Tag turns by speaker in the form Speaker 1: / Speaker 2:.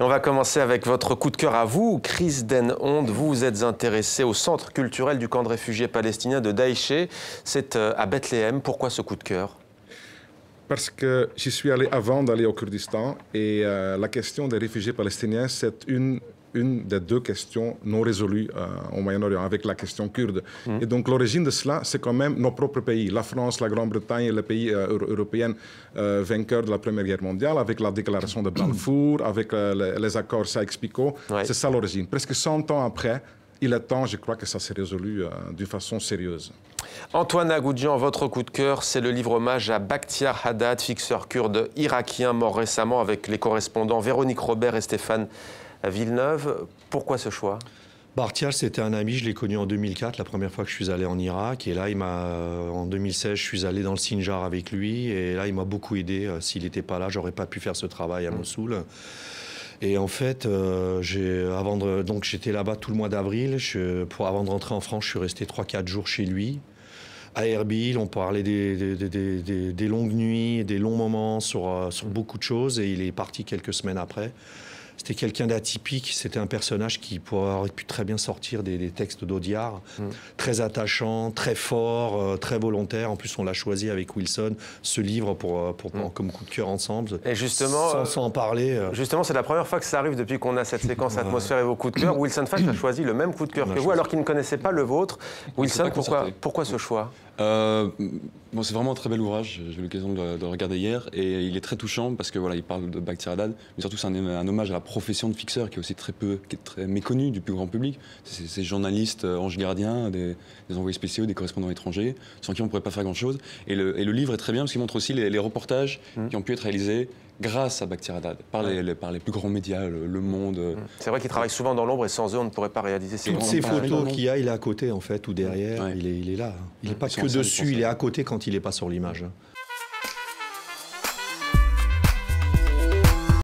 Speaker 1: On va commencer avec votre coup de cœur à vous, Chris Den Hond. Vous vous êtes intéressé au centre culturel du camp de réfugiés palestiniens de Daïché. C'est à Bethléem. Pourquoi ce coup de cœur?
Speaker 2: Parce que j'y suis allé avant d'aller au Kurdistan et la question des réfugiés palestiniens, c'est une des deux questions non résolues au Moyen-Orient, avec la question kurde. Et donc l'origine de cela, c'est quand même nos propres pays, la France, la Grande-Bretagne et les pays européens vainqueurs de la Première Guerre mondiale, avec la déclaration de Balfour, avec les accords Sykes-Picot.
Speaker 1: Ouais.
Speaker 2: C'est ça l'origine. Presque 100 ans après, il est temps, je crois que ça s'est résolu d'une façon sérieuse.
Speaker 1: Antoine Agoudjian, votre coup de cœur, c'est le livre hommage à Bakhtiar Haddad, fixeur kurde irakien, mort récemment, avec les correspondants Véronique Robert et Stéphane Villeneuve. Pourquoi ce choix?
Speaker 3: Bakhtiar, c'était un ami, je l'ai connu en 2004, la première fois que je suis allé en Irak. Et là, en 2016, je suis allé dans le Sinjar avec lui. Et là, il m'a beaucoup aidé. S'il n'était pas là, j'aurais pas pu faire ce travail à Mossoul. Et en fait, donc j'étais là-bas tout le mois d'avril. Avant de rentrer en France, je suis resté 3-4 jours chez lui. À Erbil, on parlait des longues nuits, des longs moments sur beaucoup de choses. Et il est parti quelques semaines après. C'était quelqu'un d'atypique, c'était un personnage qui aurait pu très bien sortir des textes d'Audiard, très attachant, très fort, très volontaire. En plus, on l'a choisi avec Wilson, ce livre comme coup de cœur ensemble.
Speaker 1: Et justement,
Speaker 3: sans en parler.
Speaker 1: Justement, c'est la première fois que ça arrive depuis qu'on a cette séquence atmosphère et vos coups de cœur. Wilson Fash a choisi le même coup de cœur que vous, alors qu'il ne connaissait pas le vôtre. Wilson, pourquoi ce choix?
Speaker 4: C'est vraiment un très bel ouvrage, j'ai eu l'occasion de le regarder hier et il est très touchant parce que voilà, il parle de Bakhtiar Haddad, mais surtout c'est un hommage à la profession de fixeur qui est aussi qui est très méconnue du plus grand public. C'est ces journalistes anges gardiens, des envoyés spéciaux, des correspondants étrangers, sans qui on ne pourrait pas faire grand-chose. Et le livre est très bien parce qu'il montre aussi les reportages qui ont pu être réalisés grâce à Bakhtiar Haddad, par les plus grands médias, Le Monde. C'est
Speaker 1: vrai qu'il travaille souvent dans l'ombre et sans eux, on ne pourrait pas réaliser ces
Speaker 3: Toutes ces photos qu'il y a, il est à côté en fait, ou derrière, il est là. Il n'est pas que dessus, il est à côté quand il n'est pas sur l'image.